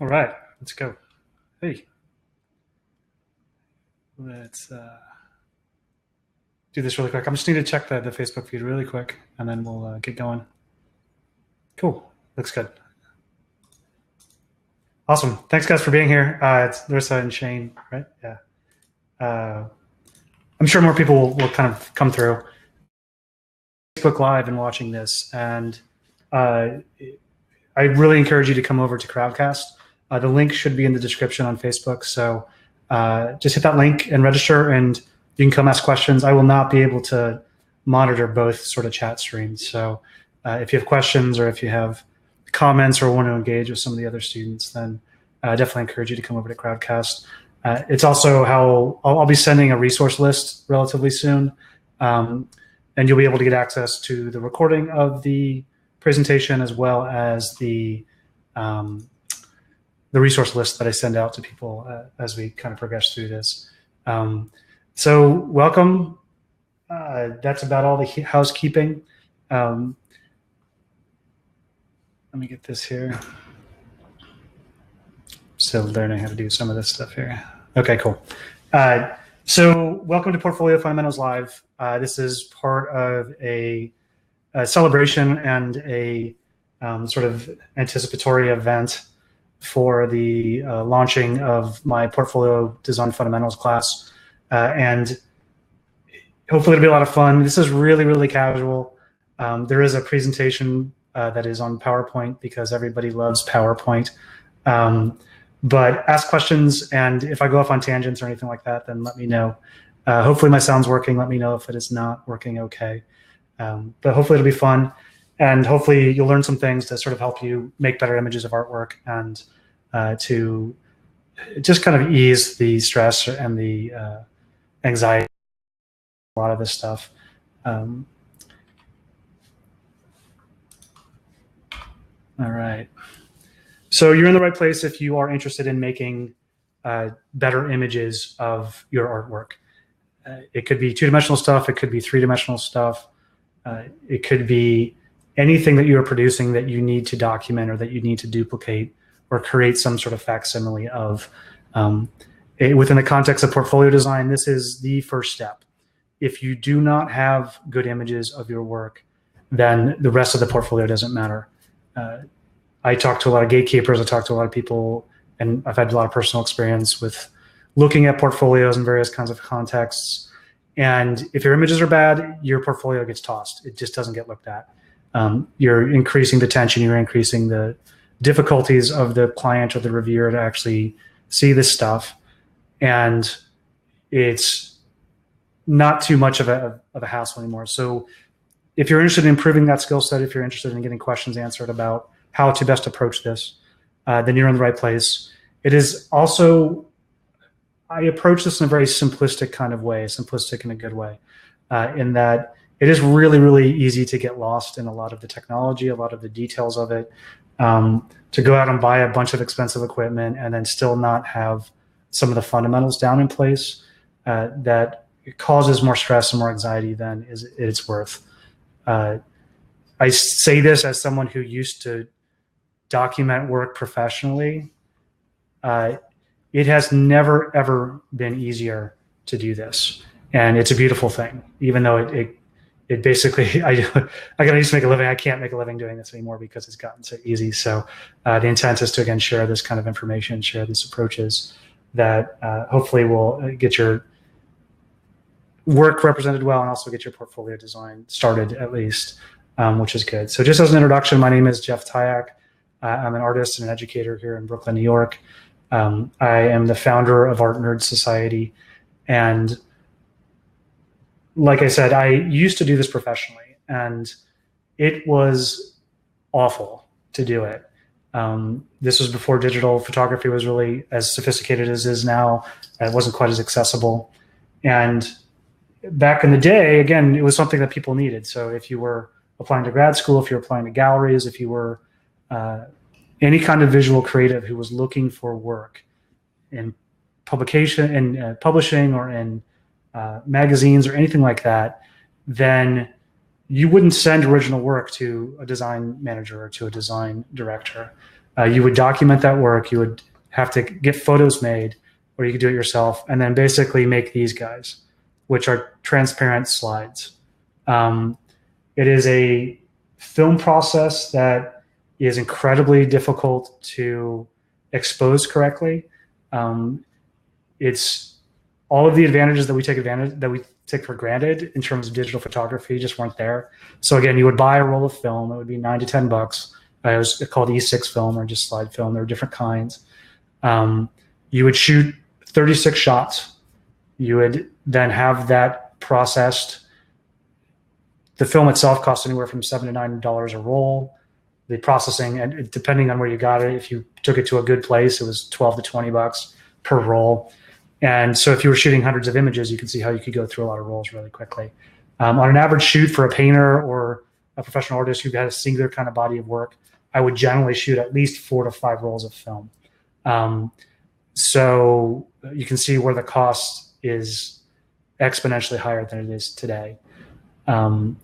All right, let's go. Hey, let's do this really quick. I just need to check the Facebook feed really quick, and then we'll get going. Cool. Looks good. Awesome. Thanks, guys, for being here. It's Larissa and Shane, right? Yeah. I'm sure more people will kind of come through Facebook Live and watching this, and I really encourage you to come over to Crowdcast. The link should be in the description on Facebook, so just hit that link and register, and you can come ask questions. I will not be able to monitor both sort of chat streams, so if you have questions or if you have comments or want to engage with some of the other students, then I definitely encourage you to come over to Crowdcast. It's also how I'll be sending a resource list relatively soon, and you'll be able to get access to the recording of the presentation as well as the resource list that I send out to people as we kind of progress through this. So welcome. That's about all the housekeeping. Let me get this here. Still learning how to do some of this stuff here. Okay, cool. So welcome to Portfolio Fundamentals Live. This is part of a celebration and a sort of anticipatory event for the launching of my Portfolio Design Fundamentals class. And hopefully it'll be a lot of fun. This is really, really casual. There is a presentation that is on PowerPoint because everybody loves PowerPoint. But ask questions, and if I go off on tangents or anything like that, then let me know. Hopefully my sound's working. Let me know if it is not working okay. But hopefully it'll be fun, and hopefully you'll learn some things to sort of help you make better images of artwork and to just kind of ease the stress and the anxiety, a lot of this stuff. All right. So you're in the right place if you are interested in making better images of your artwork. It could be two-dimensional stuff. It could be three-dimensional stuff. It could be anything that you're producing that you need to document or that you need to duplicate or create some sort of facsimile of. Within the context of portfolio design, this is the first step. If you do not have good images of your work, then the rest of the portfolio doesn't matter. I talk to a lot of gatekeepers. I talk to a lot of people, and I've had a lot of personal experience with looking at portfolios in various kinds of contexts. And if your images are bad, your portfolio gets tossed. It just doesn't get looked at. You're increasing the tension. You're increasing the difficulties of the client or the reviewer to actually see this stuff. And it's not too much of a hassle anymore. So if you're interested in improving that skill set, if you're interested in getting questions answered about how to best approach this, then you're in the right place. It is also, I approach this in a very simplistic kind of way, simplistic in a good way, in that it is really, really easy to get lost in a lot of the technology, a lot of the details of it, to go out and buy a bunch of expensive equipment and then still not have some of the fundamentals down in place. That causes more stress and more anxiety than it's worth. I say this as someone who used to document work professionally. It has never, ever been easier to do this. And it's a beautiful thing, even though it basically, I used to make a living. I can't make a living doing this anymore because it's gotten so easy. So the intent is to, again, share this kind of information, share these approaches that hopefully will get your work represented well and also get your portfolio design started at least, which is good. So just as an introduction, my name is Jeff Tyack. I'm an artist and an educator here in Brooklyn, New York. I am the founder of Artnerd Society. And like I said, I used to do this professionally, and it was awful to do it. This was before digital photography was really as sophisticated as it is now. It wasn't quite as accessible. And back in the day, again, it was something that people needed. So if you were applying to grad school, if you're applying to galleries, if you were any kind of visual creative who was looking for work in publication, in publishing, or in magazines or anything like that, then you wouldn't send original work to a design manager or to a design director. You would document that work. You would have to get photos made, or you could do it yourself, and then basically make these guys, which are transparent slides. It is a film process that is incredibly difficult to expose correctly. It's all of the advantages that we take for granted in terms of digital photography just weren't there. So again, you would buy a roll of film. It would be $9 to $10. It was called E6 film or just slide film. There were different kinds. You would shoot 36 shots. You would then have that processed. The film itself costs anywhere from $7 to $9 a roll. The processing, and depending on where you got it, if you took it to a good place, it was $12 to $20 per roll. And so if you were shooting hundreds of images, you can see how you could go through a lot of rolls really quickly. On an average shoot for a painter or a professional artist who had a singular kind of body of work, I would generally shoot at least 4 to 5 rolls of film. So you can see where the cost is exponentially higher than it is today. And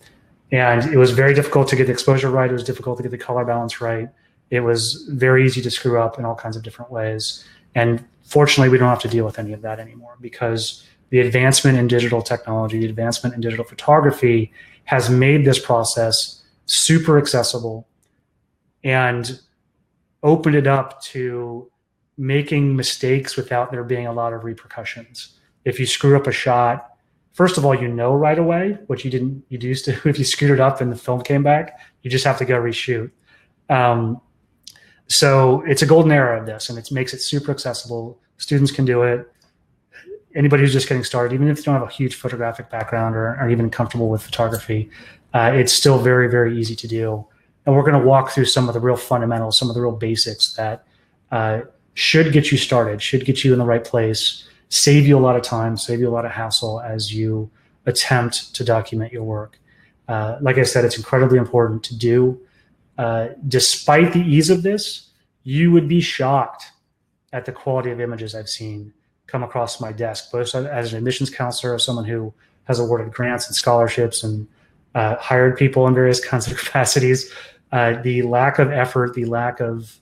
it was very difficult to get the exposure right. It was difficult to get the color balance right. It was very easy to screw up in all kinds of different ways. And fortunately, we don't have to deal with any of that anymore, because the advancement in digital technology, the advancement in digital photography has made this process super accessible and opened it up to making mistakes without there being a lot of repercussions. If you screw up a shot, first of all, you know right away, which you used to. If you screwed it up and the film came back, you just have to go reshoot. So it's a golden era of this, and it makes it super accessible. Students can do it. Anybody who's just getting started, even if they don't have a huge photographic background or are even comfortable with photography, it's still very, very easy to do. And we're going to walk through some of the real fundamentals, some of the real basics that should get you started, should get you in the right place, save you a lot of time, save you a lot of hassle as you attempt to document your work. Like I said, it's incredibly important to do. Despite the ease of this, you would be shocked at the quality of images I've seen come across my desk, both as an admissions counselor, as someone who has awarded grants and scholarships and hired people in various kinds of capacities. The lack of effort, the lack of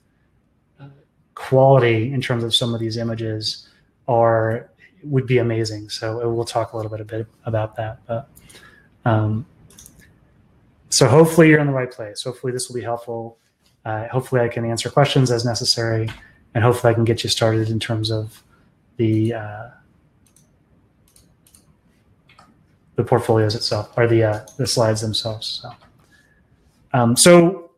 quality in terms of some of these images would be amazing. So we'll talk a little bit about that. But, so hopefully you're in the right place. Hopefully this will be helpful. Hopefully I can answer questions as necessary, and hopefully I can get you started in terms of the portfolios itself, or the slides themselves. So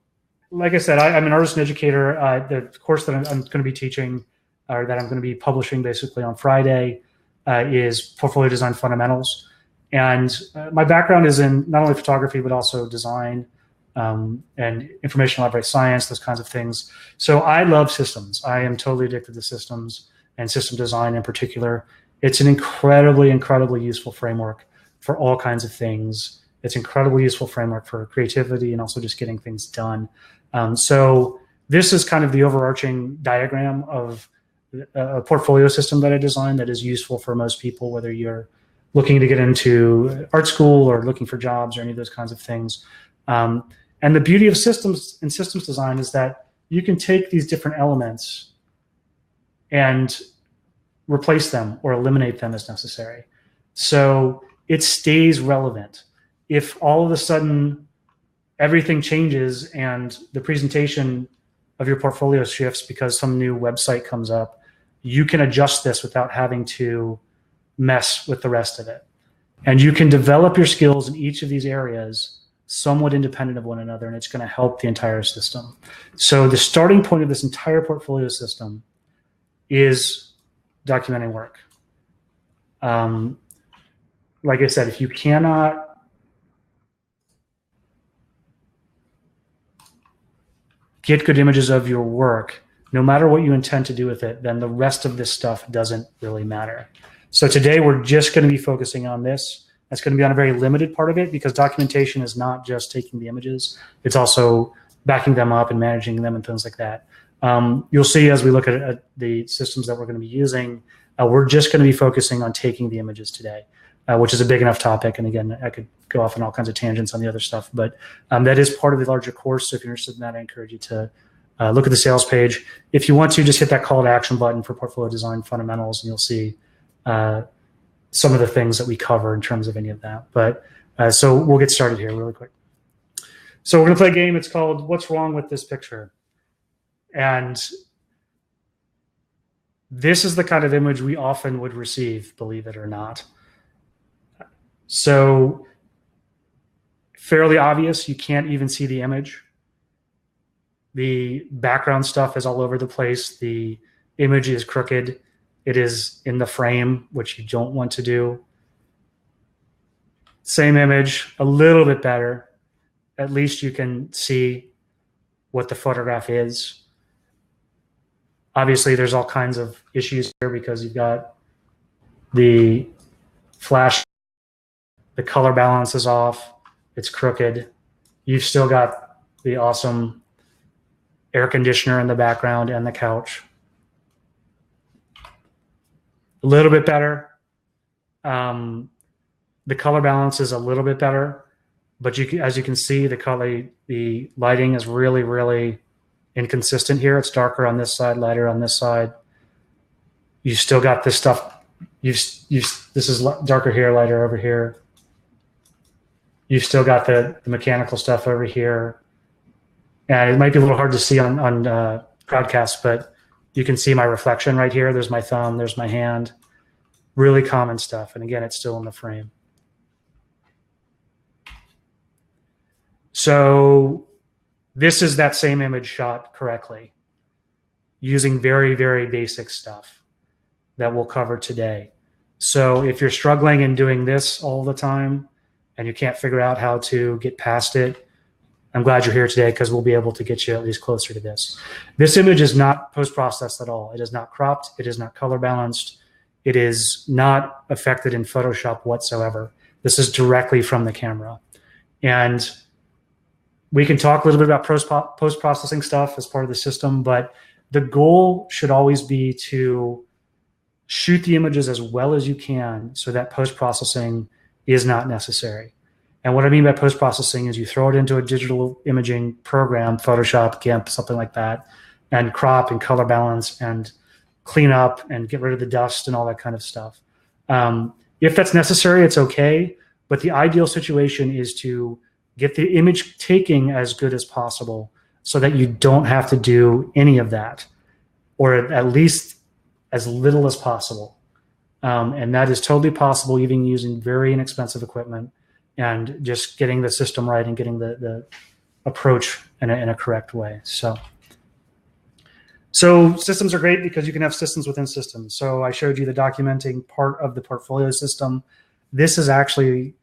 like I said, I'm an artist and educator. The course that I'm going to be teaching, or that I'm going to be publishing basically on Friday, is Portfolio Design Fundamentals. And my background is in not only photography, but also design and information library science, those kinds of things. So I love systems. I am totally addicted to systems and system design in particular. It's an incredibly, incredibly useful framework for all kinds of things. It's an incredibly useful framework for creativity and also just getting things done. So this is kind of the overarching diagram of a portfolio system that I designed that is useful for most people, whether you're looking to get into art school or looking for jobs or any of those kinds of things. And the beauty of systems and systems design is that you can take these different elements and replace them or eliminate them as necessary. So it stays relevant. If all of a sudden everything changes and the presentation of your portfolio shifts because some new website comes up, you can adjust this without having to mess with the rest of it. And you can develop your skills in each of these areas somewhat independent of one another, and it's going to help the entire system. So the starting point of this entire portfolio system is documenting work. Like I said, if you cannot get good images of your work, no matter what you intend to do with it, then the rest of this stuff doesn't really matter. So today we're just going to be focusing on this. That's going to be on a very limited part of it, because documentation is not just taking the images. It's also backing them up and managing them and things like that. You'll see as we look at the systems that we're going to be using, we're just going to be focusing on taking the images today, which is a big enough topic. And again, I could go off on all kinds of tangents on the other stuff, but that is part of the larger course. So if you're interested in that, I encourage you to look at the sales page. If you want to, just hit that call to action button for portfolio design fundamentals, and you'll see some of the things that we cover in terms of any of that. But so we'll get started here really quick. So we're going to play a game. It's called What's Wrong with This Picture? And this is the kind of image we often would receive, believe it or not. So fairly obvious, you can't even see the image. The background stuff is all over the place. The image is crooked. It is in the frame, which you don't want to do. Same image, a little bit better. At least you can see what the photograph is. Obviously, there's all kinds of issues here because you've got the flash, the color balance is off, it's crooked. You've still got the awesome air conditioner in the background and the couch. A little bit better. The color balance is a little bit better, but as you can see, the lighting is really, really inconsistent here. It's darker on this side, lighter on this side. You still got this stuff. This is darker here, lighter over here. You've still got the mechanical stuff over here. And it might be a little hard to see on Crowdcast, but you can see my reflection right here. There's my thumb, there's my hand. Really common stuff. And again, it's still in the frame. So this is that same image shot correctly using very, very basic stuff that we'll cover today. So if you're struggling and doing this all the time and you can't figure out how to get past it, I'm glad you're here today because we'll be able to get you at least closer to this. This image is not post-processed at all. It is not cropped. It is not color balanced. It is not affected in Photoshop whatsoever. This is directly from the camera. And we can talk a little bit about post-processing stuff as part of the system, but the goal should always be to shoot the images as well as you can so that post-processing is not necessary. And what I mean by post-processing is you throw it into a digital imaging program, Photoshop, GIMP, something like that, and crop and color balance and clean up and get rid of the dust and all that kind of stuff. If that's necessary, it's okay, but the ideal situation is to get the image taking as good as possible so that you don't have to do any of that, or at least as little as possible. And that is totally possible even using very inexpensive equipment and just getting the system right and getting the approach in a correct way. So systems are great because you can have systems within systems. So I showed you the documenting part of the portfolio system. This is actually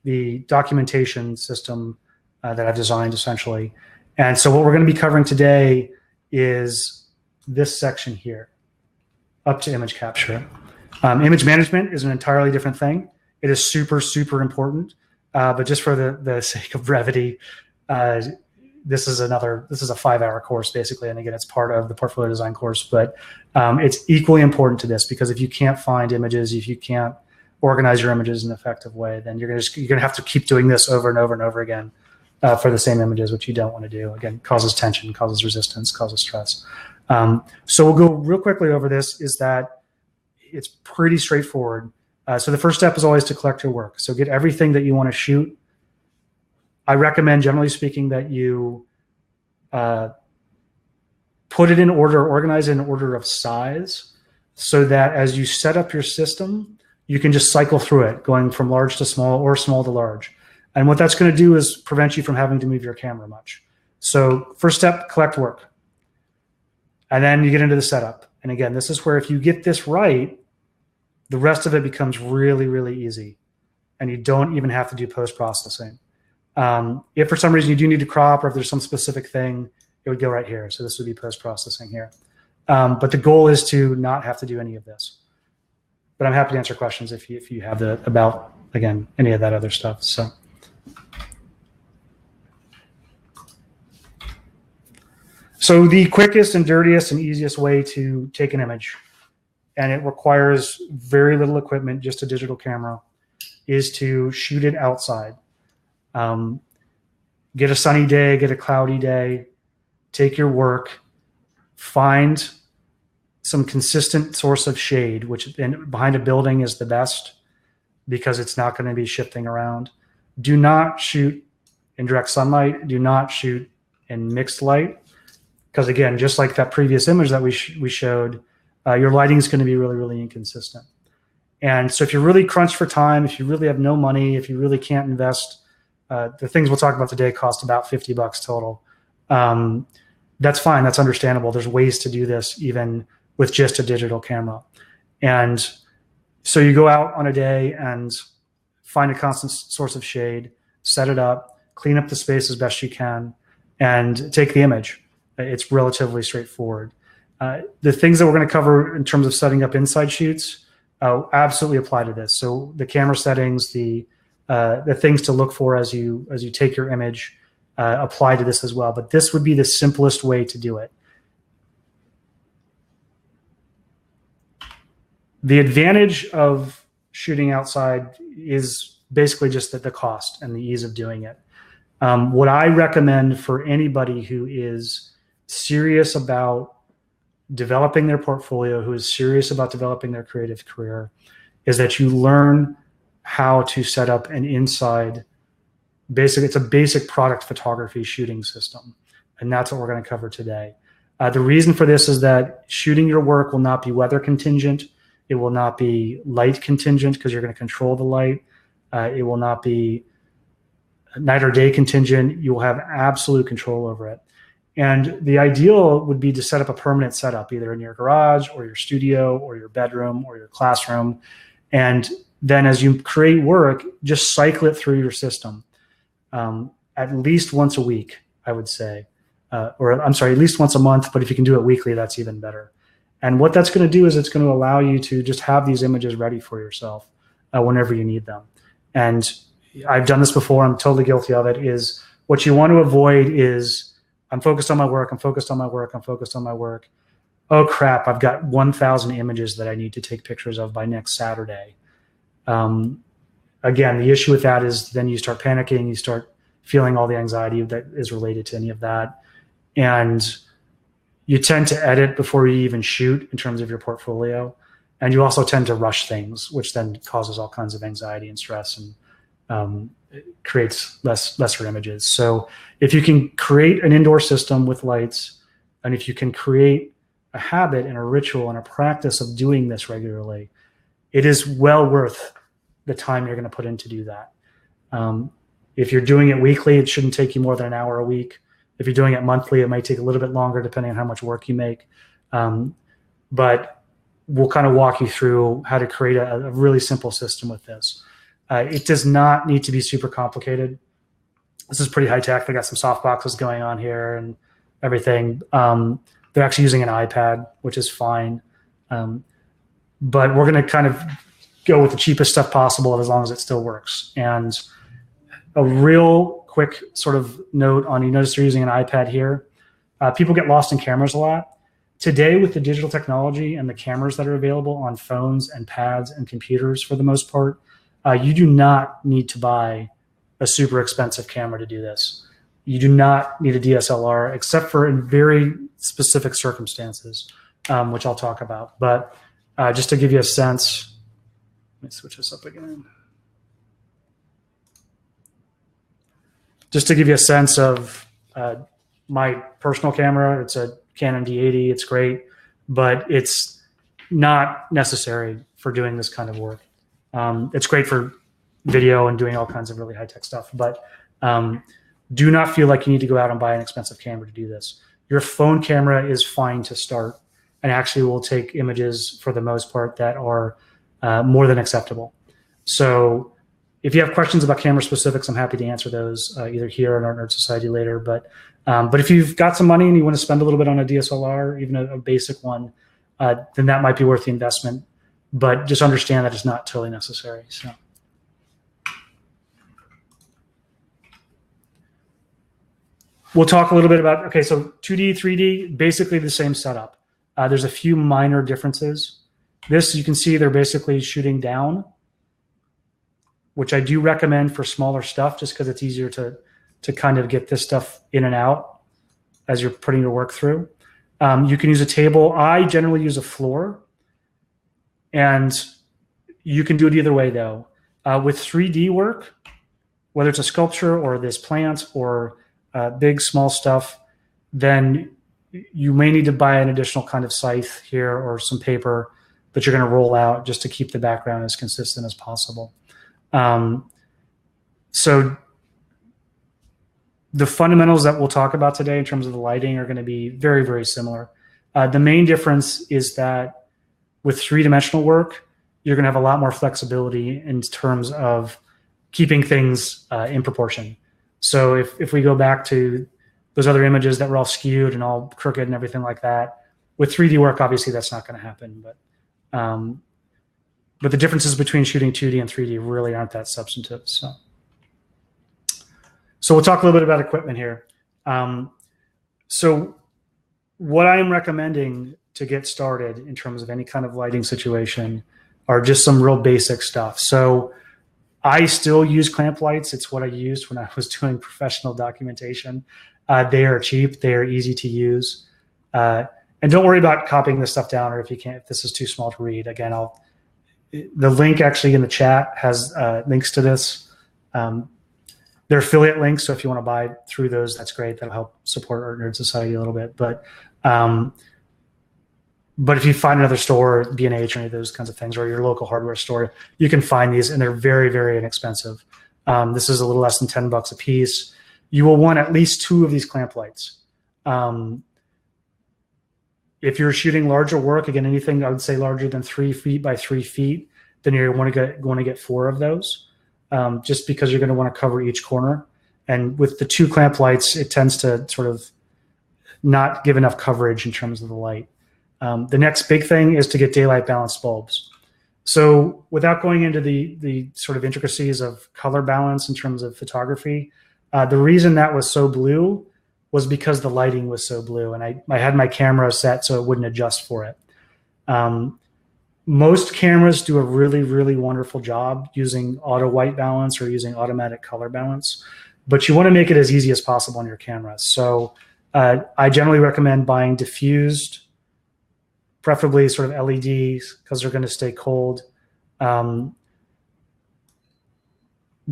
the documentation system that I've designed essentially. And so what we're going to be covering today is this section here, up to image capture. Image management is an entirely different thing. It is super, super important. But just for the sake of brevity, this is a 5-hour course basically. And again, it's part of the portfolio design course, but it's equally important to this because if you can't find images, if you can't organize your images in an effective way, then you're gonna have to keep doing this over and over and over again for the same images, which you don't want to do. Again, causes tension, causes resistance, causes stress. So we'll go real quickly over this. Is that it's pretty straightforward. So the first step is always to collect your work. So get everything that you want to shoot. I recommend, generally speaking, that you put it in order, organize it in order of size, so that as you set up your system, you can just cycle through it, going from large to small or small to large. And what that's going to do is prevent you from having to move your camera much. So first step, collect work. And then you get into the setup. And again, this is where if you get this right, the rest of it becomes really, really easy. And you don't even have to do post-processing. If for some reason you do need to crop, or if there's some specific thing, it would go right here. So this would be post-processing here. But the goal is to not have to do any of this. But I'm happy to answer questions if you have about, again, any of that other stuff. So the quickest and dirtiest and easiest way to take an image, and it requires very little equipment, just a digital camera, is to shoot it outside. Get a sunny day, get a cloudy day, take your work, find some consistent source of shade, which behind a building is the best because it's not going to be shifting around. Do not shoot in direct sunlight. Do not shoot in mixed light. Because again, just like that previous image that we showed, your lighting is going to be really, really inconsistent. And so if you're really crunched for time, if you really have no money, if you really can't invest, the things we'll talk about today cost about $50 total. That's fine. That's understandable. There's ways to do this even with just a digital camera. And so you go out on a day and find a constant source of shade, set it up, clean up the space as best you can, and take the image. It's relatively straightforward. The things that we're going to cover in terms of setting up inside shoots absolutely apply to this. So the camera settings, the things to look for as you take your image apply to this as well. But this would be the simplest way to do it. The advantage of shooting outside is basically just the cost and the ease of doing it. What I recommend for anybody who is serious about developing their portfolio, who is serious about developing their creative career, is that you learn how to set up an inside it's a basic product photography shooting system. And that's what we're going to cover today. The reason for this is that shooting your work will not be weather contingent. It will not be light contingent because you're going to control the light. It will not be night or day contingent. You will have absolute control over it. And the ideal would be to set up a permanent setup, either in your garage or your studio or your bedroom or your classroom. And then as you create work, just cycle it through your system at least once a week, I would say. Or I'm sorry, at least once a month. But if you can do it weekly, that's even better. And what that's going to do is it's going to allow you to just have these images ready for yourself whenever you need them. And I've done this before. I'm totally guilty of it. Is what you want to avoid is I'm focused on my work. I'm focused on my work. I'm focused on my work. Oh, crap. I've got 1,000 images that I need to take pictures of by next Saturday. Again, the issue with that is then you start panicking. You start feeling all the anxiety that is related to any of that. And you tend to edit before you even shoot in terms of your portfolio. And you also tend to rush things, which then causes all kinds of anxiety and stress and creates lesser images. So if you can create an indoor system with lights, and if you can create a habit and a ritual and a practice of doing this regularly, it is well worth the time you're going to put in to do that. If you're doing it weekly, it shouldn't take you more than an hour a week. If you're doing it monthly, it might take a little bit longer depending on how much work you make. But we'll kind of walk you through how to create a really simple system with this. It does not need to be super complicated. This is pretty high tech. They got some soft boxes going on here and everything. They're actually using an iPad, which is fine. But we're going to kind of go with the cheapest stuff possible as long as it still works. And a real quick sort of note on, you notice they're using an iPad here. People get lost in cameras a lot. Today, with the digital technology and the cameras that are available on phones and pads and computers for the most part, you do not need to buy a super expensive camera to do this. You do not need a DSLR except for in very specific circumstances, which I'll talk about. But just to give you a sense, let me switch this up again. Just to give you a sense of my personal camera, it's a Canon D80. It's great, but it's not necessary for doing this kind of work. It's great for video and doing all kinds of really high-tech stuff, but do not feel like you need to go out and buy an expensive camera to do this. Your phone camera is fine to start and actually will take images for the most part that are more than acceptable. So if you have questions about camera specifics, I'm happy to answer those either here in Artnerd Society later. But if you've got some money and you want to spend a little bit on a DSLR, even a basic one, then that might be worth the investment. But just understand that it's not totally necessary. So. We'll talk a little bit about, okay, so 2D, 3D, basically the same setup. There's a few minor differences. This, you can see they're basically shooting down, which I do recommend for smaller stuff just because it's easier to kind of get this stuff in and out. as you're putting your work through. You can use a table. I generally use a floor, and you can do it either way though. With 3D work, whether it's a sculpture or this plant or big, small stuff, then you may need to buy an additional kind of scythe here or some paper that you're going to roll out just to keep the background as consistent as possible. So the fundamentals that we'll talk about today in terms of the lighting are going to be very, very similar. The main difference is that with three-dimensional work, you're going to have a lot more flexibility in terms of keeping things in proportion. So if we go back to those other images that were all skewed and all crooked and everything like that, with 3D work, obviously that's not going to happen. But the differences between shooting 2D and 3D really aren't that substantive. So we'll talk a little bit about equipment here. So what I'm recommending to get started in terms of any kind of lighting situation are just some real basic stuff. So I still use clamp lights. It's what I used when I was doing professional documentation. They are cheap. They are easy to use. And don't worry about copying this stuff down, or if this is too small to read. Again, the link actually in the chat has links to this. They're affiliate links, so if you want to buy through those, that's great. That'll help support Artnerd Society a little bit. But if you find another store, B&H or any of those kinds of things, or your local hardware store, you can find these, and they're very, very inexpensive. This is a little less than $10 a piece. You will want at least 2 of these clamp lights. If you're shooting larger work, again, anything I would say larger than 3 feet by 3 feet, then you're going to get 4 of those, just because you're going to want to cover each corner. And with the 2 clamp lights, it tends to sort of not give enough coverage in terms of the light. The next big thing is to get daylight balanced bulbs. So without going into the sort of intricacies of color balance in terms of photography, the reason that was so blue was because the lighting was so blue, and I had my camera set so it wouldn't adjust for it. Most cameras do a really, really wonderful job using auto white balance or using automatic color balance, but you want to make it as easy as possible on your camera. So I generally recommend buying diffused, preferably sort of LEDs because they're going to stay cold,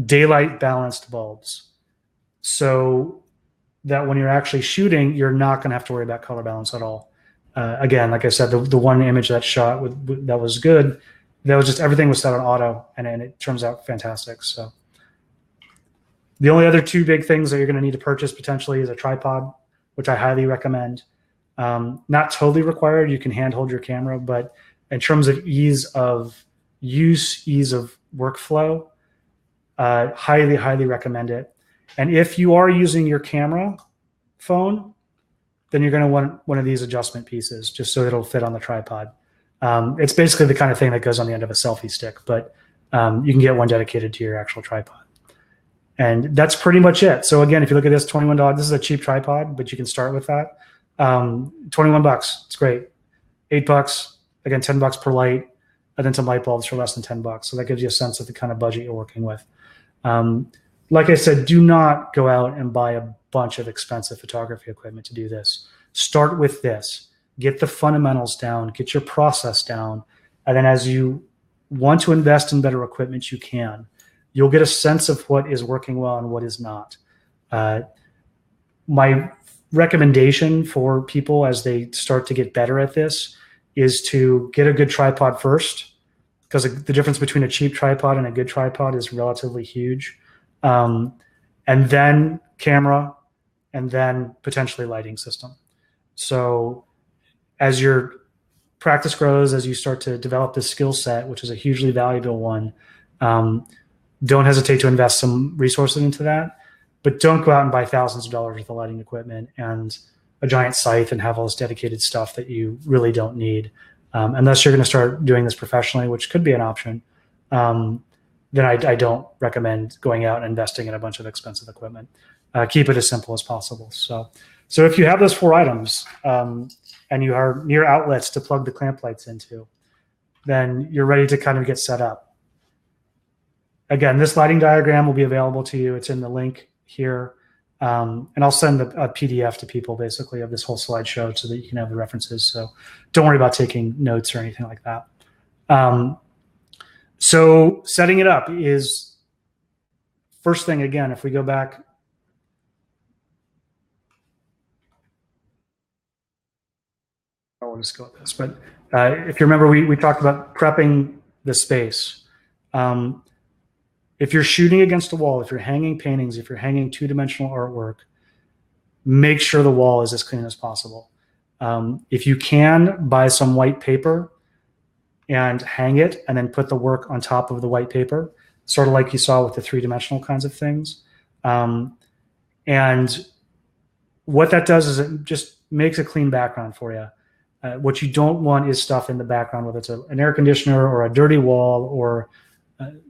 daylight balanced bulbs, so that when you're actually shooting, you're not going to have to worry about color balance at all. Again, like I said, the one image that shot that was good, that was just everything was set on auto, and it turns out fantastic. So the only other 2 big things that you're going to need to purchase potentially is a tripod, which I highly recommend. Not totally required. You can handhold your camera, but in terms of ease of use, ease of workflow, highly, highly recommend it. And if you are using your camera phone, then you're going to want one of these adjustment pieces just so it'll fit on the tripod. It's basically the kind of thing that goes on the end of a selfie stick, but you can get one dedicated to your actual tripod. And that's pretty much it. So again, if you look at this, $21, this is a cheap tripod, but you can start with that. $21, it's great. $8, again, $10 per light, and then some light bulbs for less than $10. So that gives you a sense of the kind of budget you're working with. Like I said, do not go out and buy a bunch of expensive photography equipment to do this. Start with this. Get the fundamentals down. Get your process down. And then as you want to invest in better equipment, you can. You'll get a sense of what is working well and what is not. My recommendation for people as they start to get better at this is to get a good tripod first, because the difference between a cheap tripod and a good tripod is relatively huge. And then camera, and then potentially lighting system. So as your practice grows, as you start to develop this skill set, which is a hugely valuable one, don't hesitate to invest some resources into that, but don't go out and buy thousands of dollars worth of lighting equipment and a giant scythe and have all this dedicated stuff that you really don't need. Unless you're going to start doing this professionally, which could be an option, then I don't recommend going out and investing in a bunch of expensive equipment. Keep it as simple as possible. So if you have those 4 items and you are near outlets to plug the clamp lights into, then you're ready to kind of get set up. Again, this lighting diagram will be available to you. It's in the link here. And I'll send a PDF to people basically of this whole slideshow so that you can have the references. So don't worry about taking notes or anything like that. So setting it up is first thing. Again, if we go back, I'll just go with this. But if you remember, we talked about prepping the space. If you're shooting against a wall, if you're hanging paintings, if you're hanging two-dimensional artwork, make sure the wall is as clean as possible. If you can, buy some white paper and hang it and then put the work on top of the white paper, sort of like you saw with the three-dimensional kinds of things. And what that does is it just makes a clean background for you. What you don't want is stuff in the background, whether it's an air conditioner or a dirty wall or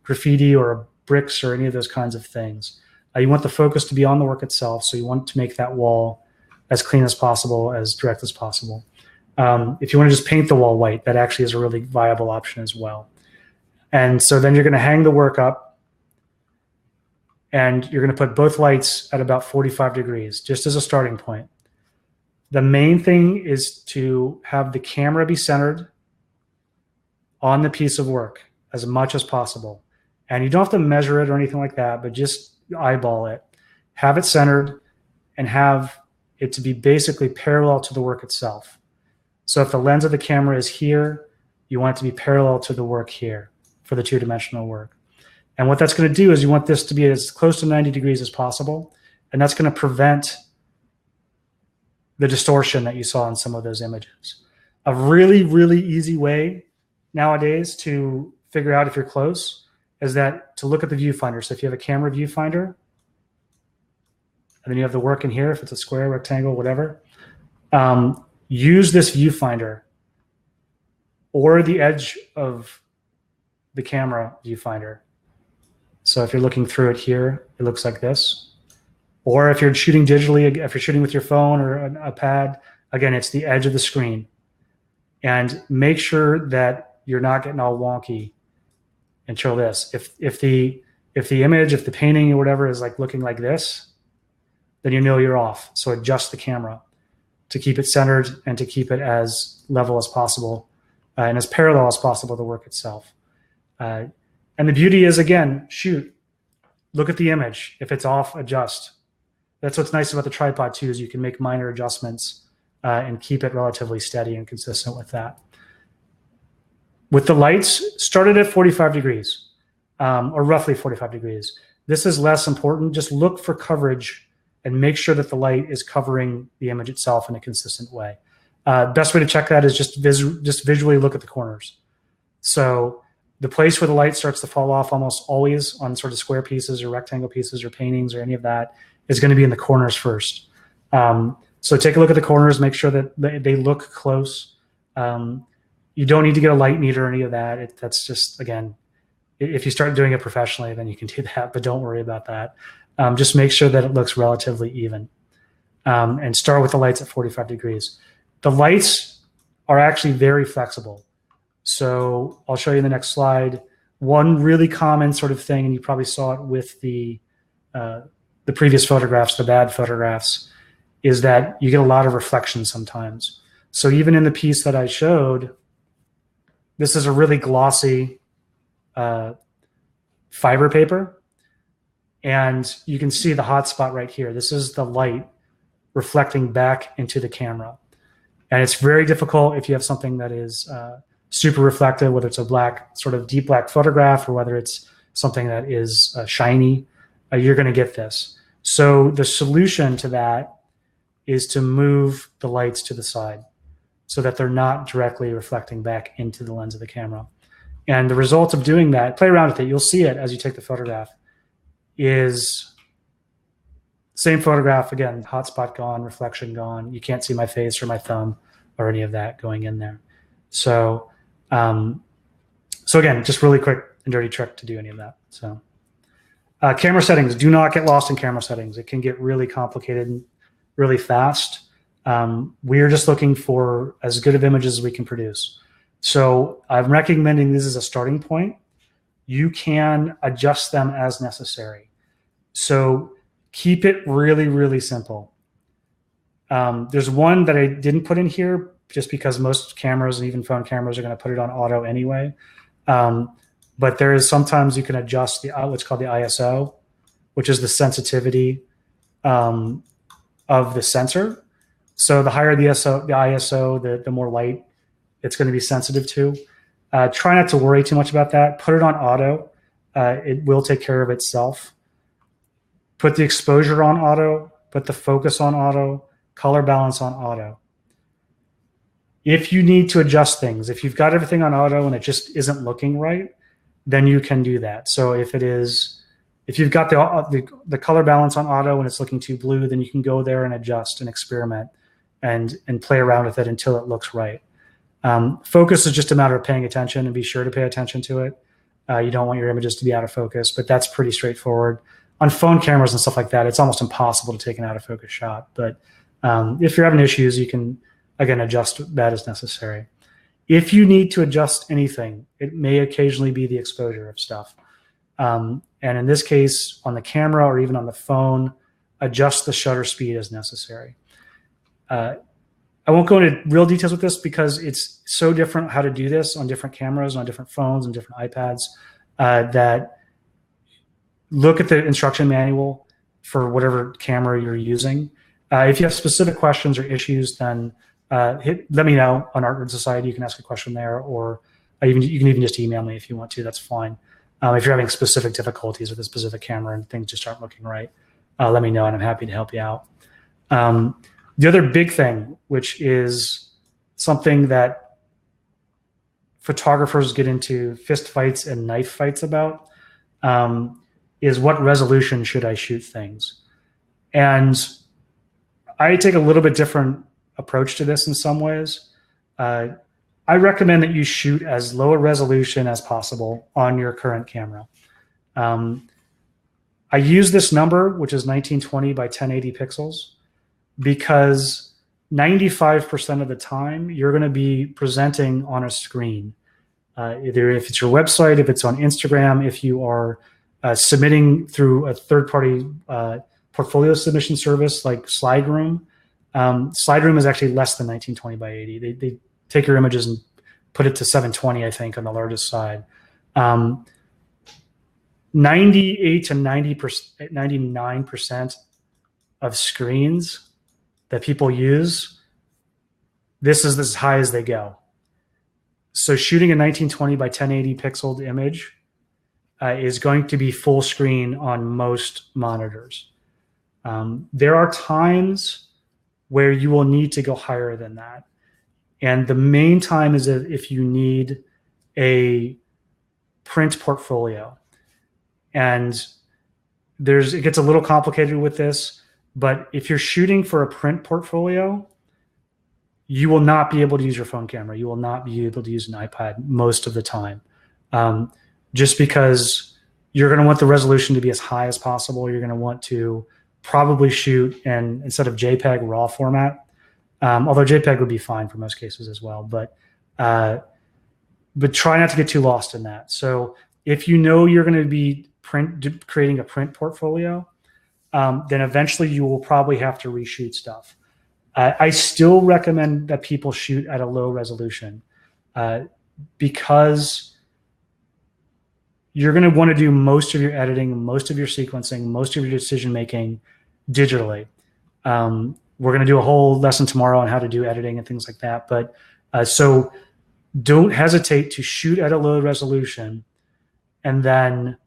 graffiti or bricks or any of those kinds of things. You want the focus to be on the work itself, so you want to make that wall as clean as possible, as direct as possible. If you want to just paint the wall white, that actually is a really viable option as well. And so then you're going to hang the work up, and you're going to put both lights at about 45 degrees, just as a starting point. The main thing is to have the camera be centered on the piece of work as much as possible. And you don't have to measure it or anything like that, but just eyeball it. Have it centered and have it to be basically parallel to the work itself. So if the lens of the camera is here, you want it to be parallel to the work here for the two-dimensional work. And what that's going to do is you want this to be as close to 90 degrees as possible. And that's going to prevent the distortion that you saw in some of those images. A really, really easy way nowadays to figure out if you're close is that to look at the viewfinder. So if you have a camera viewfinder, and then you have the work in here, if it's a square, rectangle, whatever, use this viewfinder or the edge of the camera viewfinder. So if you're looking through it here, it looks like this. Or if you're shooting digitally, if you're shooting with your phone or a pad, again, it's the edge of the screen. And make sure that you're not getting all wonky until this. If the image, if the painting or whatever is like looking like this, then you know you're off. So adjust the camera to keep it centered and to keep it as level as possible and as parallel as possible to the work itself. And the beauty is, again, shoot, look at the image. If it's off, adjust. That's what's nice about the tripod too, is you can make minor adjustments and keep it relatively steady and consistent with that. With the lights, started at 45 degrees or roughly 45 degrees. This is less important. Just look for coverage and make sure that the light is covering the image itself in a consistent way. Best way to check that is just visually look at the corners. So the place where the light starts to fall off almost always on sort of square pieces or rectangle pieces or paintings or any of that is going to be in the corners first. So take a look at the corners, make sure that they look close. You don't need to get a light meter or any of that. That's just, again, if you start doing it professionally, then you can do that, but don't worry about that. Just make sure that it looks relatively even. And start with the lights at 45 degrees. The lights are actually very flexible. So I'll show you in the next slide. One really common sort of thing, and you probably saw it with the previous photographs, the bad photographs, is that you get a lot of reflection sometimes. So even in the piece that I showed, this is a really glossy fiber paper. And you can see the hot spot right here. This is the light reflecting back into the camera. And it's very difficult if you have something that is super reflective, whether it's a black, sort of deep black photograph or whether it's something that is shiny, you're going to get this. So the solution to that is to move the lights to the side so that they're not directly reflecting back into the lens of the camera. And the result of doing that, play around with it, you'll see it as you take the photograph, is same photograph, again, hotspot gone, reflection gone. You can't see my face or my thumb or any of that going in there. So, so again, just really quick and dirty trick to do any of that. So camera settings, do not get lost in camera settings. It can get really complicated really fast. We're just looking for as good of images as we can produce. So I'm recommending this as a starting point. You can adjust them as necessary. So keep it really, really simple. There's one that I didn't put in here just because most cameras and even phone cameras are going to put it on auto anyway. But there is sometimes you can adjust the what's called the ISO, which is the sensitivity of the sensor. So the higher the ISO, the more light it's going to be sensitive to. Try not to worry too much about that. Put it on auto. It will take care of itself. Put the exposure on auto. Put the focus on auto. Color balance on auto. If you need to adjust things, if you've got everything on auto and it just isn't looking right, then you can do that. So if you've got the color balance on auto and it's looking too blue, then you can go there and adjust and experiment and play around with it until it looks right. Focus is just a matter of paying attention, and be sure to pay attention to it. You don't want your images to be out of focus, but that's pretty straightforward. On phone cameras and stuff like that, it's almost impossible to take an out of focus shot. But if you're having issues, you can, again, adjust that as necessary. If you need to adjust anything, it may occasionally be the exposure of stuff. And in this case, on the camera or even on the phone, adjust the shutter speed as necessary. I won't go into real details with this because it's so different how to do this on different cameras, on different phones, and different iPads, that look at the instruction manual for whatever camera you're using. If you have specific questions or issues, then let me know on Artnerd Society. You can ask a question there, or you can even just email me if you want to. That's fine. If you're having specific difficulties with a specific camera and things just aren't looking right, let me know, and I'm happy to help you out. The other big thing, which is something that photographers get into fist fights and knife fights about, is what resolution should I shoot things? And I take a little bit different approach to this in some ways. I recommend that you shoot as low a resolution as possible on your current camera. I use this number, which is 1920 by 1080 pixels, because 95% of the time you're going to be presenting on a screen. Either if it's your website, if it's on Instagram, if you are submitting through a third-party portfolio submission service like SlideRoom. SlideRoom is actually less than 1920 by 80. They take your images and put it to 720, I think, on the largest side. 98 to 99% of screens that people use, this is as high as they go. So shooting a 1920 by 1080 pixeled image is going to be full screen on most monitors. There are times where you will need to go higher than that. And the main time is if you need a print portfolio. And it gets a little complicated with this, but if you're shooting for a print portfolio, you will not be able to use your phone camera. You will not be able to use an iPad most of the time. Just because you're going to want the resolution to be as high as possible. You're going to want to probably shoot instead of JPEG, RAW format. Although JPEG would be fine for most cases as well. But try not to get too lost in that. So if you know you're going to be creating a print portfolio, then eventually you will probably have to reshoot stuff. I still recommend that people shoot at a low resolution because you're going to want to do most of your editing, most of your sequencing, most of your decision making digitally. We're going to do a whole lesson tomorrow on how to do editing and things like that. But so don't hesitate to shoot at a low resolution, and then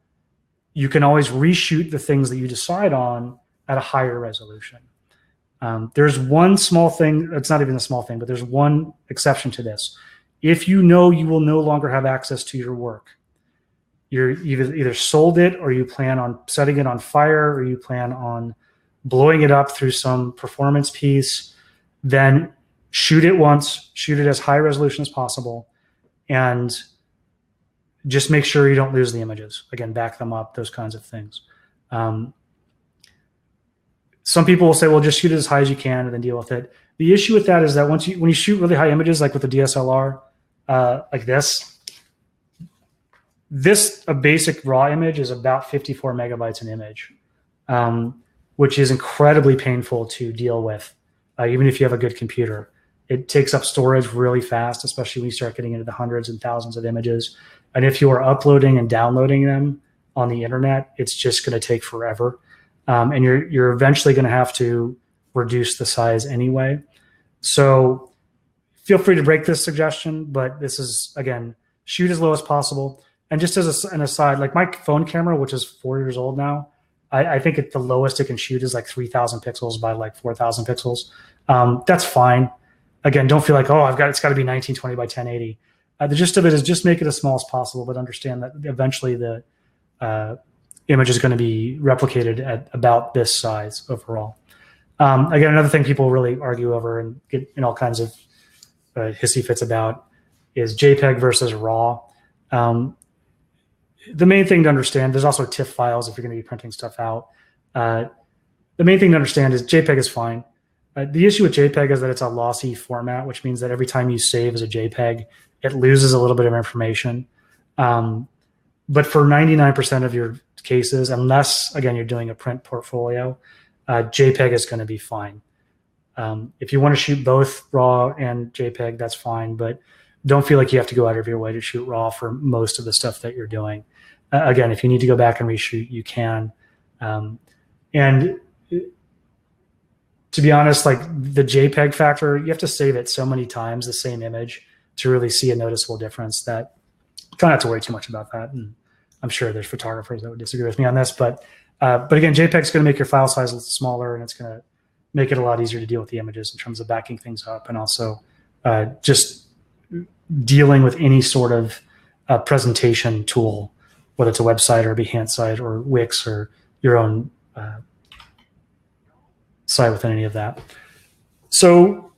you can always reshoot the things that you decide on at a higher resolution. There's one small thing, it's not even a small thing, but there's one exception to this. If you know you will no longer have access to your work, you've either sold it, or you plan on setting it on fire, or you plan on blowing it up through some performance piece, then shoot it once, shoot it as high resolution as possible, and just make sure you don't lose the images. Again, back them up, those kinds of things. Some people will say, well, just shoot it as high as you can and then deal with it. The issue with that is that when you shoot really high images, like with the DSLR, like a basic raw image is about 54 megabytes an image. which is incredibly painful to deal with, even if you have a good computer. It takes up storage really fast, especially when you start getting into the hundreds and thousands of images. And if you are uploading and downloading them on the internet, it's just going to take forever. And you're eventually going to have to reduce the size anyway. So feel free to break this suggestion, but this is, again, shoot as low as possible. And just as an aside, like my phone camera, which is 4 years old now, I think the lowest it can shoot is like 3,000 pixels by like 4,000 pixels. That's fine. Again, don't feel like, oh, it's got to be 1920 by 1080. The gist of it is just make it as small as possible, but understand that eventually the image is going to be replicated at about this size overall. Again, another thing people really argue over and get in all kinds of hissy fits about is JPEG versus RAW. The main thing to understand, there's also TIFF files if you're going to be printing stuff out. The main thing to understand is JPEG is fine. The issue with JPEG is that it's a lossy format, which means that every time you save as a JPEG, it loses a little bit of information. But for 99% of your cases, unless, again, you're doing a print portfolio, JPEG is going to be fine. If you want to shoot both RAW and JPEG, that's fine, but don't feel like you have to go out of your way to shoot RAW for most of the stuff that you're doing. Again, if you need to go back and reshoot, you can. And to be honest, like the JPEG factor, you have to save it so many times, the same image, to really see a noticeable difference that try not to worry too much about that. And I'm sure there's photographers that would disagree with me on this, but again, JPEG is going to make your file size a little smaller, and it's going to make it a lot easier to deal with the images in terms of backing things up, and also just dealing with any sort of presentation tool, whether it's a website or a Behance site or Wix or your own site within any of that. So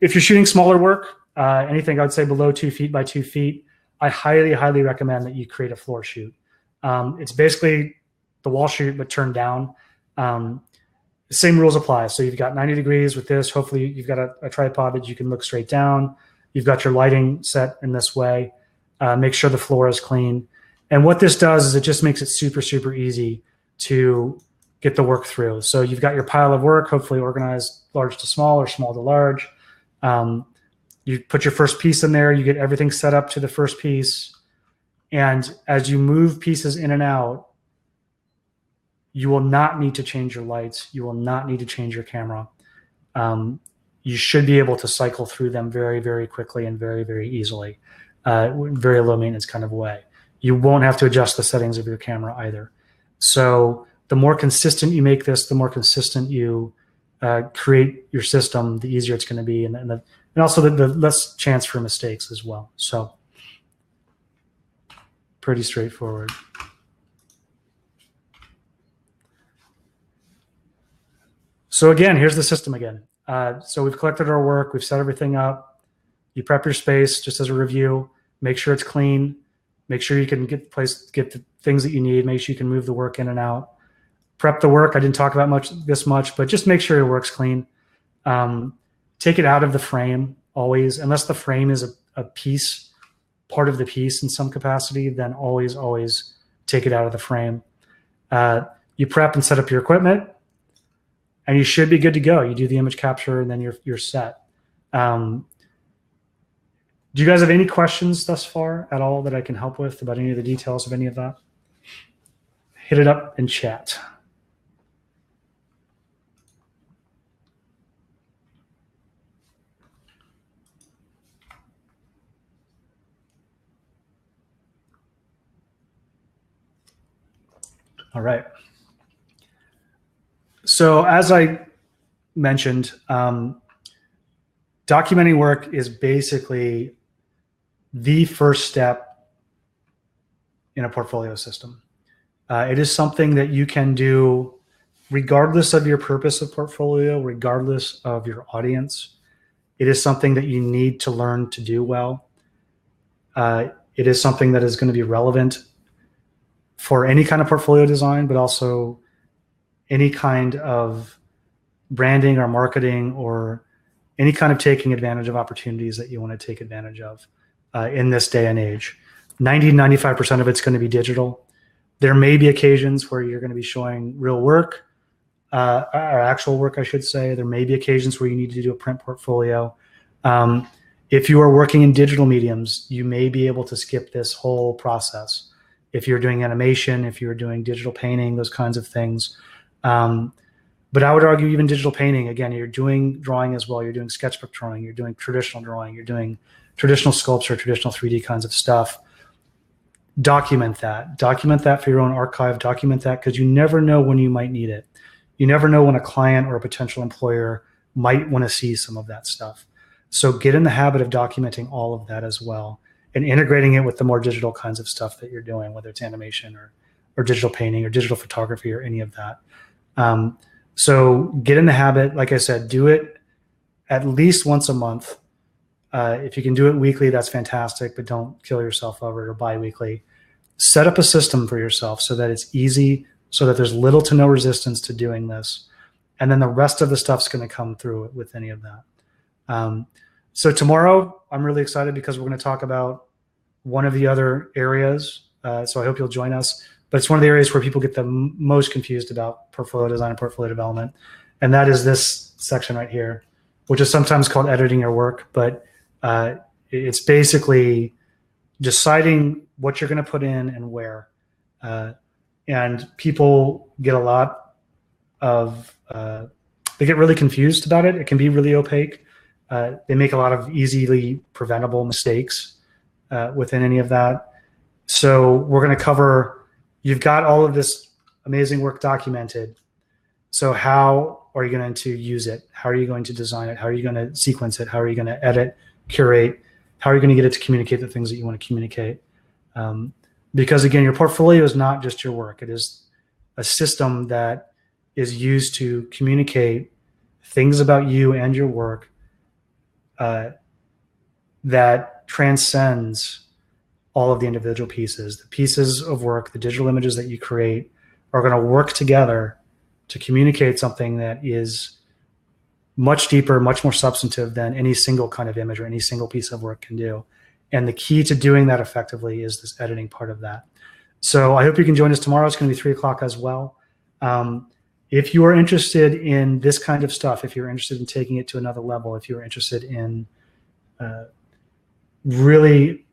if you're shooting smaller work, anything I would say below 2 feet by 2 feet, I highly, highly recommend that you create a floor shoot. It's basically the wall shoot, but turned down. The same rules apply. So you've got 90 degrees with this. Hopefully you've got a tripod that you can look straight down. You've got your lighting set in this way. Make sure the floor is clean. And what this does is it just makes it super, super easy to get the work through. So you've got your pile of work, hopefully organized large to small or small to large. You put your first piece in there. You get everything set up to the first piece. And as you move pieces in and out, you will not need to change your lights. You will not need to change your camera. You should be able to cycle through them very, very quickly and very, very easily, very low maintenance kind of way. You won't have to adjust the settings of your camera either. So the more consistent you make this, the more consistent you create your system, the easier it's going to be, and also the less chance for mistakes as well. So pretty straightforward. So again, here's the system again. So we've collected our work, we've set everything up. You prep your space just as a review. Make sure it's clean. Make sure you can get the things that you need. Make sure you can move the work in and out. Prep the work. I didn't talk about this much, but just make sure your work's clean. Take it out of the frame always, unless the frame is a piece, part of the piece in some capacity, then always take it out of the frame. You prep and set up your equipment, and you should be good to go. You do the image capture, and then you're set. Do you guys have any questions thus far at all that I can help with about any of the details of any of that? Hit it up in chat. All right. So as I mentioned, documenting work is basically the first step in a portfolio system. It is something that you can do regardless of your purpose of portfolio, regardless of your audience. It is something that you need to learn to do well. It is something that is going to be relevant for any kind of portfolio design, but also any kind of branding or marketing or any kind of taking advantage of opportunities that you want to take advantage of in this day and age. 95% of it's going to be digital. There may be occasions where you're going to be showing real work, or actual work, I should say. There may be occasions where you need to do a print portfolio. If you are working in digital mediums, you may be able to skip this whole process. If you're doing animation, if you're doing digital painting, those kinds of things. But I would argue even digital painting, again, you're doing drawing as well. You're doing sketchbook drawing. You're doing traditional drawing. You're doing traditional sculpture, traditional 3D kinds of stuff. Document that. Document that for your own archive. Document that because you never know when you might need it. You never know when a client or a potential employer might want to see some of that stuff. So get in the habit of documenting all of that as well and integrating it with the more digital kinds of stuff that you're doing, whether it's animation or digital painting or digital photography or any of that. So get in the habit. Like I said, do it at least once a month. If you can do it weekly, that's fantastic, but don't kill yourself over it, or bi-weekly. Set up a system for yourself so that it's easy, so that there's little to no resistance to doing this. And then the rest of the stuff's going to come through with any of that. So tomorrow, I'm really excited because we're going to talk about one of the other areas. So I hope you'll join us. But it's one of the areas where people get the most confused about portfolio design and portfolio development. And that is this section right here, which is sometimes called editing your work. But it's basically deciding what you're going to put in and where. And people get a lot of, they get really confused about it. It can be really opaque. They make a lot of easily preventable mistakes within any of that. So we're going to cover, you've got all of this amazing work documented. So how are you going to use it? How are you going to design it? How are you going to sequence it? How are you going to edit, curate? How are you going to get it to communicate the things that you want to communicate? Because again, your portfolio is not just your work. It is a system that is used to communicate things about you and your work that transcends all of the individual pieces. The pieces of work, the digital images that you create are going to work together to communicate something that is much deeper, much more substantive than any single kind of image or any single piece of work can do. And the key to doing that effectively is this editing part of that. So I hope you can join us tomorrow. It's going to be 3 o'clock as well. If you are interested in this kind of stuff, if you're interested in taking it to another level, if you're interested in really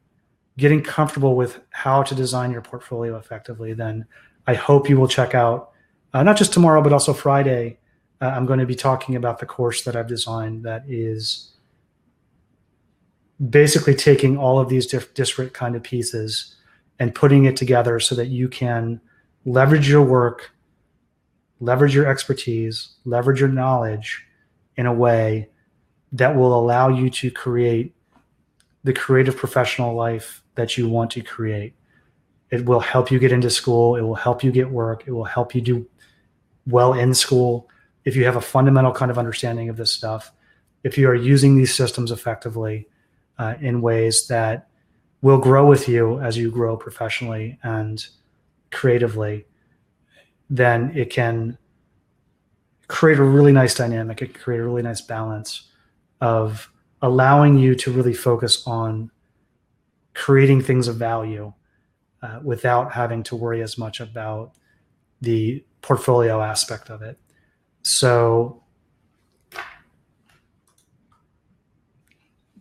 getting comfortable with how to design your portfolio effectively, then I hope you will check out, not just tomorrow, but also Friday. I'm going to be talking about the course that I've designed that is basically taking all of these disparate kind of pieces and putting it together so that you can leverage your work, leverage your expertise, leverage your knowledge in a way that will allow you to create the creative professional life that you want to create. It will help you get into school. It will help you get work. It will help you do well in school. If you have a fundamental kind of understanding of this stuff, if you are using these systems effectively in ways that will grow with you as you grow professionally and creatively, then it can create a really nice dynamic. It can create a really nice balance of allowing you to really focus on creating things of value without having to worry as much about the portfolio aspect of it. So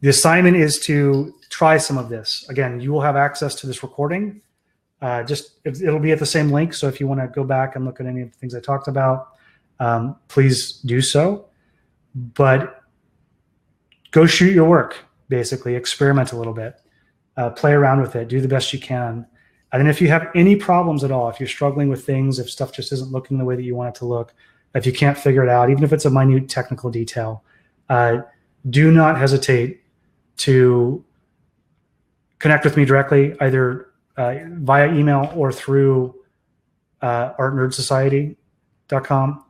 the assignment is to try some of this. Again, you will have access to this recording. It'll be at the same link. So if you want to go back and look at any of the things I talked about, please do so. But go shoot your work, basically. Experiment a little bit. Play around with it. Do the best you can. And then if you have any problems at all, if you're struggling with things, if stuff just isn't looking the way that you want it to look, if you can't figure it out, even if it's a minute technical detail, do not hesitate to connect with me directly, either via email or through artnerdsociety.com.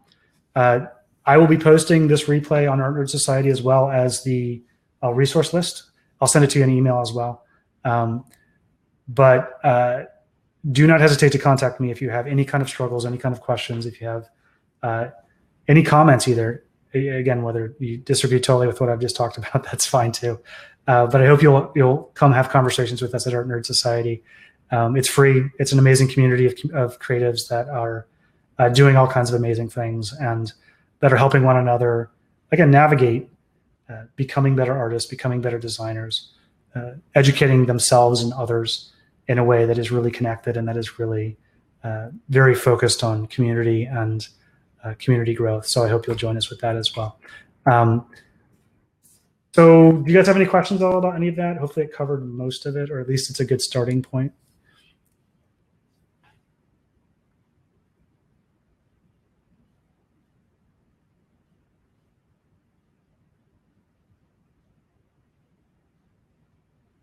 I will be posting this replay on Artnerd Society as well as the resource list. I'll send it to you in an email as well. But do not hesitate to contact me if you have any kind of struggles, any kind of questions, if you have any comments either. Again, whether you disagree totally with what I've just talked about, that's fine too. But I hope you'll come have conversations with us at Artnerd Society. It's free. It's an amazing community of creatives that are doing all kinds of amazing things and that are helping one another, again, navigate becoming better artists, becoming better designers, educating themselves and others in a way that is really connected and that is really very focused on community and community growth. So I hope you'll join us with that as well. So do you guys have any questions all about any of that? Hopefully it covered most of it, or at least it's a good starting point.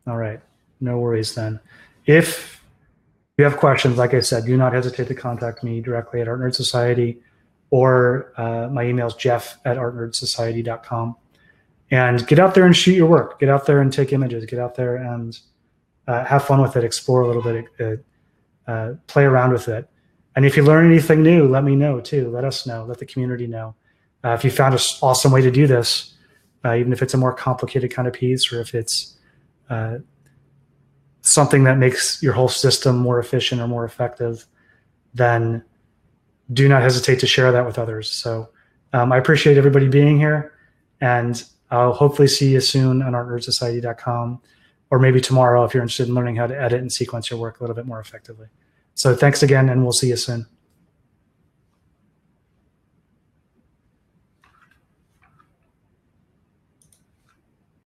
All right, no worries then. If you have questions, like I said, do not hesitate to contact me directly at Artnerd Society, or my email is jeff@artnerdsociety.com. And get out there and shoot your work. Get out there and take images. Get out there and have fun with it, explore a little bit, play around with it. And if you learn anything new, let me know too. Let us know, let the community know. If you found an awesome way to do this, even if it's a more complicated kind of piece, or if it's something that makes your whole system more efficient or more effective, then do not hesitate to share that with others. So I appreciate everybody being here, and I'll hopefully see you soon on artnerdsociety.com, or maybe tomorrow if you're interested in learning how to edit and sequence your work a little bit more effectively. So thanks again, and we'll see you soon.